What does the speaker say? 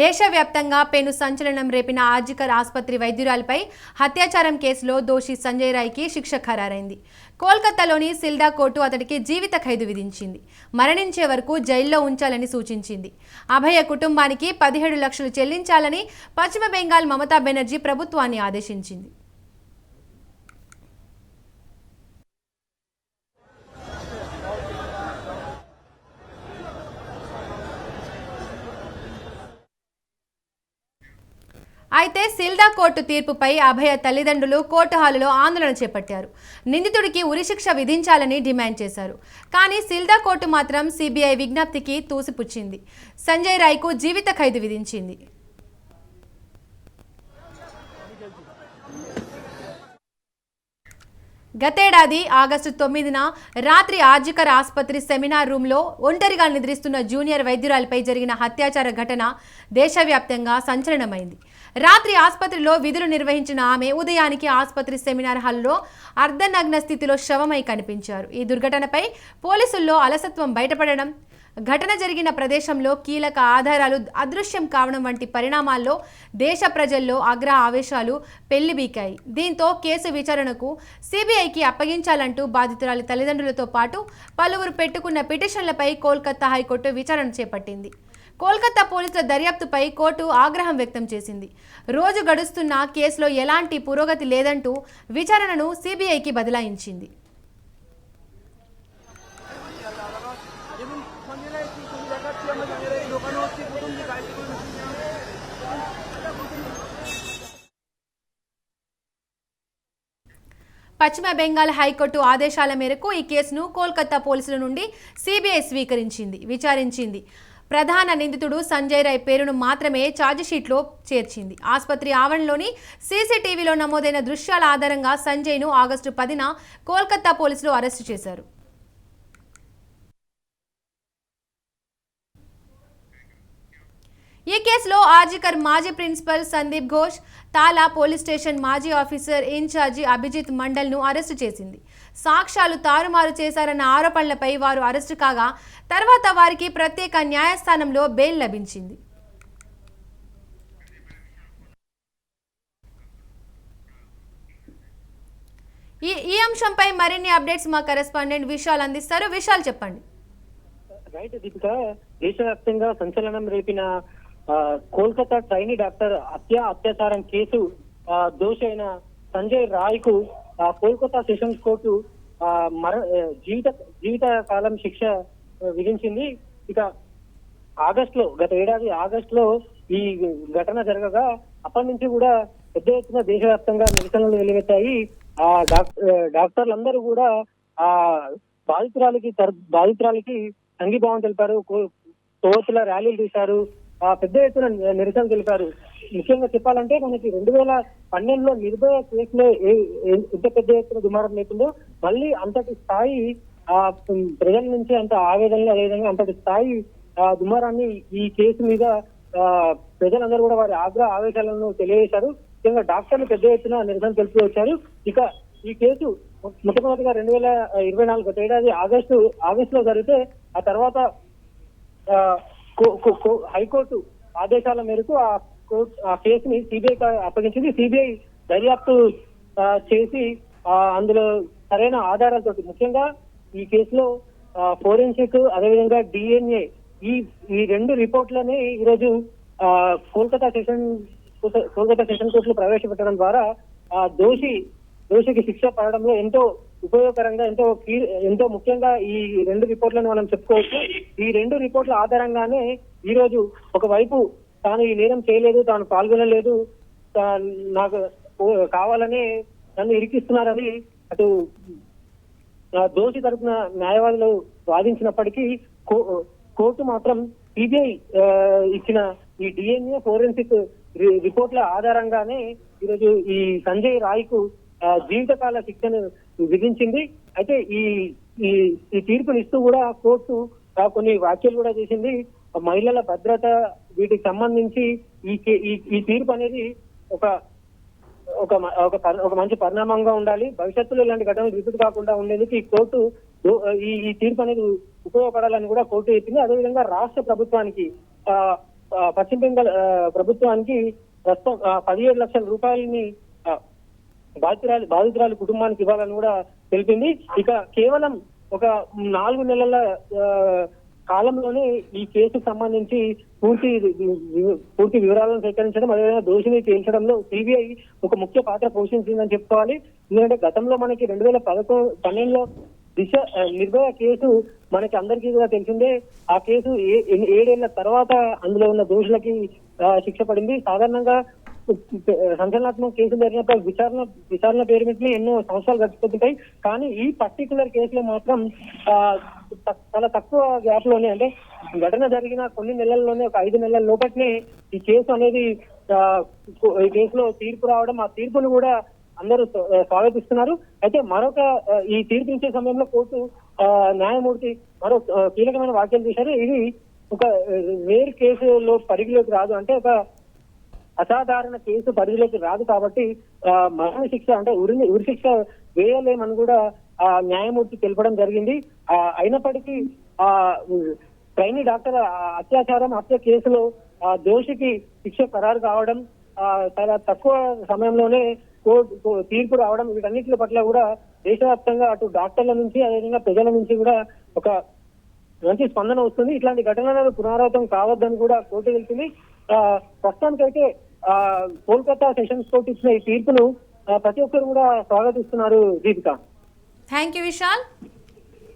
దేశవ్యాప్తంగా పెను సంచలనం రేపిన ఆర్జికర్ ఆసుపత్రి వైద్యురాలపై అత్యాచారం కేసులో దోషి సంజయ్ రాయ్కి శిక్ష ఖరారైంది. కోల్కతాలోని సిల్డా కోర్టు అతడికి జీవిత ఖైదు విధించింది. మరణించే వరకు జైల్లో ఉంచాలని సూచించింది. అభయ కుటుంబానికి 17 లక్షలు చెల్లించాలని పశ్చిమ బెంగాల్ మమతా బెనర్జీ ప్రభుత్వాన్ని ఆదేశించింది. అయితే సిల్డా కోర్టు తీర్పుపై అభయ తల్లిదండ్రులు కోర్టు హాలులో ఆందోళన చేపట్టారు. నిందితుడికి ఉరిశిక్ష విధించాలని డిమాండ్ చేశారు. కానీ సిల్డా కోర్టు మాత్రం సిబిఐ విజ్ఞప్తికి తూసిపుచ్చింది. సంజయ్ రాయ్కు జీవిత ఖైదు విధించింది. గతేడాది ఆగస్టు 9న రాత్రి ఆర్జికర్ ఆసుపత్రి సెమినార్ రూమ్లో ఒంటరిగా నిద్రిస్తున్న జూనియర్ వైద్యురాలిపై జరిగిన అత్యాచార ఘటన దేశవ్యాప్తంగా సంచలనమైంది. రాత్రి ఆసుపత్రిలో విధులు నిర్వహించిన ఆమె ఉదయానికి ఆసుపత్రి సెమినార్ హాల్లో అర్ధనగ్న స్థితిలో శవమై కనిపించారు. ఈ దుర్ఘటనపై పోలీసుల్లో అలసత్వం బయటపడడం, ఘటన జరిగిన ప్రదేశంలో కీలక ఆధారాలు అదృశ్యం కావడం వంటి పరిణామాల్లో దేశ ప్రజల్లో ఆగ్రహ ఆవేశాలు పెళ్లిబీకాయి. దీంతో కేసు విచారణకు సిబిఐకి అప్పగించాలంటూ బాధితురాలి తల్లిదండ్రులతో పాటు పలువురు పెట్టుకున్న పిటిషన్లపై కోల్కతా హైకోర్టు విచారణ చేపట్టింది. కోల్కతా పోలీసుల దర్యాప్తుపై కోర్టు ఆగ్రహం వ్యక్తం చేసింది. రోజు గడుస్తున్న కేసులో ఎలాంటి పురోగతి లేదంటూ విచారణను సిబిఐకి బదలాయించింది. పశ్చిమ బెంగాల్ హైకోర్టు ఆదేశాల మేరకు ఈ కేసును కోల్కతా పోలీసుల నుండి సిబిఐ విచారించింది. ప్రధాన నిందితుడు సంజయ్ రాయ్ పేరును మాత్రమే ఛార్జిషీట్లో చేర్చింది. ఆసుపత్రి ఆవరణలోని సీసీటీవీలో నమోదైన దృశ్యాల ఆధారంగా సంజయ్ను ఆగస్టు 10న కోల్కతా పోలీసులు అరెస్టు చేశారు. ఈ కేసులో ఆర్జికర్ మాజీ ప్రిన్సిపల్ సందీప్ ఘోష్, తాలా పోలీస్ స్టేషన్ మాజీ ఆఫీసర్ ఇన్ఛార్జి అభిజిత్ మండల్ను అరెస్టు చేసింది. సాక్ష్యాలు తారుమారు చేశారన్న ఆరోపణలపై వారు అరెస్టు కాగా తర్వాత వారికి ప్రత్యేక న్యాయస్థానంలో బెయిల్ లభించింది. ఈ అంశంపై మరిన్ని అప్డేట్స్ మా కరెస్పాండెంట్ విశాల్ అందిస్తారు. విశాల్ చెప్పండి. రైట్ దీపిక, దేశవ్యాప్తంగా సంచలనం రేపిన కోల్కతా ట్రైనీ డాక్టర్ అత్యాచారం కేసు దోషి అయిన సంజయ్ రాయ్ కు కోల్కతా సెషన్స్ కోర్టు జీవిత కాలం శిక్ష విధించింది. ఇక గత ఏడాది ఆగస్టులో ఈ ఘటన జరగగా అప్పటి నుంచి కూడా పెద్ద ఎత్తున దేశవ్యాప్తంగా నిరసనలు వెలువెత్తాయి. డాక్టర్లందరూ కూడా ఆ బాధితురాలికి సంఘీభావం తెలిపారు. తోతుల ర్యాలీలు తీశారు. పెద్ద ఎత్తున నిరసన తెలిపారు. ముఖ్యంగా చెప్పాలంటే మనకి 2012లో నిర్భయ కేసులో ఎంత పెద్ద ఎత్తున దుమారం లేకుందో మళ్ళీ అంతటి స్థాయి ప్రజల నుంచి అంత ఆవేదనలు, అదేవిధంగా అంతటి స్థాయి దుమారాన్ని ఈ కేసు మీద ప్రజలందరూ కూడా వారి ఆవేశాలను తెలియజేశారు. ముఖ్యంగా డాక్టర్లు పెద్ద ఎత్తున నిరసన తెలుపుతూ వచ్చారు. ఇక ఈ కేసు మొట్టమొదటిగా 2024 గత ఏడాది ఆగస్టులో జరిగితే ఆ తర్వాత హైకోర్టు ఆదేశాల మేరకు ఆ కేసుని సిబిఐకి అప్పగించింది. సిబిఐ దర్యాప్తు చేసి అందులో సరైన ఆధారాలతో, ముఖ్యంగా ఈ కేసులో ఫోరెన్సిక్ అదేవిధంగా డిఎన్ఏ ఈ రెండు రిపోర్ట్లని ఈరోజు కోల్కతా సెషన్ కోర్టులో ప్రవేశపెట్టడం ద్వారా దోషికి శిక్ష పడడంలో ఎంతో ఉపయోగకరంగా, ఎంతో ముఖ్యంగా ఈ రెండు రిపోర్ట్లను మనం చెప్పుకోవచ్చు. ఈ రెండు రిపోర్ట్ల ఆధారంగానే ఈ రోజు ఒకవైపు తాను ఈ నేరం చేయలేదు, తాను పాల్గొనలేదు, నాకు కావాలని నన్ను ఇరికిస్తున్నారని అటు దోషి తరపున న్యాయవాదులు వాదించినప్పటికీ కోర్టు మాత్రం సిబిఐ ఇచ్చిన ఈ డిఎన్ఏ ఫోరెన్సిక్ రిపోర్ట్ల ఆధారంగానే ఈరోజు ఈ సంజయ్ రాయ్ కు జీవితకాల శిక్షను విధించింది. అయితే ఈ తీర్పునిస్తూ కూడా కోర్టు కొన్ని వ్యాఖ్యలు కూడా చేసింది. మహిళల భద్రత వీటికి సంబంధించి ఈ తీర్పు అనేది ఒక మంచి పరిణామంగా ఉండాలి. భవిష్యత్తులో ఇలాంటి ఘటనలు రిపీట్ కాకుండా ఉండేందుకు ఈ కోర్టు ఈ తీర్పు అనేది ఉపయోగపడాలని కూడా కోర్టు చెప్పింది. అదేవిధంగా రాష్ట్ర ప్రభుత్వానికి పశ్చిమ బెంగాల్ ప్రభుత్వానికి ప్రస్తుతం 17 లక్షల రూపాయలని బాధితురాలి కుటుంబానికి ఇవ్వాలని కూడా తెలిపింది. ఇక కేవలం ఒక 4 నెలల కాలంలోనే ఈ కేసుకు సంబంధించి పూర్తి వివరాలను సేకరించడం, అదేవిధంగా దోషిని తేల్చడంలో సిబిఐ ఒక ముఖ్య పాత్ర పోషించిందని చెప్పుకోవాలి. ఎందుకంటే గతంలో మనకి 2012లో నిర్భయ కేసు మనకి అందరికీ కూడా తెలిసిందే. ఆ కేసు 7 ఏళ్ల తర్వాత అందులో ఉన్న దోషులకి శిక్ష పడింది. సాధారణంగా సంచలనాత్మక కేసులు జరిగినప్పుడు విచారణ పేరు మీద ఎన్నో సంవత్సరాలు గడిచిపోతుంటాయి. కానీ ఈ పర్టికులర్ కేసులో మాత్రం చాలా తక్కువ గ్యాప్ లోనే, అంటే ఘటన జరిగిన కొన్ని నెలల్లోనే, ఒక 5 నెలల లోపట్నే ఈ కేసు అనేది ఈ కేసులో తీర్పు రావడం, ఆ తీర్పును కూడా అందరూ స్వాగతిస్తున్నారు. అయితే మరొక ఈ తీర్పు ఇచ్చే సమయంలో కోర్టు న్యాయమూర్తి మరో కీలకమైన వ్యాఖ్యలు చేశారు. ఇది ఒక రేర్ కేసులో పరిధిలోకి రాదు, అంటే ఒక అసాధారణ కేసు పరిధిలోకి రాదు కాబట్టి మరణ శిక్ష, అంటే ఉరి శిక్ష వేయలేమని కూడా న్యాయమూర్తి తెలపడం జరిగింది. అయినప్పటికీ ట్రైనీ డాక్టర్ హత్య కేసులో దోషికి శిక్ష ఖరారు కావడం, చాలా తక్కువ సమయంలోనే తీర్పు రావడం, వీటన్నిటి పట్ల కూడా దేశవ్యాప్తంగా అటు డాక్టర్ల నుంచి అదేవిధంగా ప్రజల నుంచి కూడా ఒక మంచి స్పందన వస్తుంది. ఇట్లాంటి ఘటనలు పునరావృతం కావద్దని కూడా కోర్టు తెలిసింది. ప్రస్తుతానికైతే కోల్కతా సెషన్స్ కోర్టు ఇచ్చిన ఈ తీర్పును ప్రతి ఒక్కరు కూడా స్వాగతిస్తున్నారు. Deepika, thank you Vishal.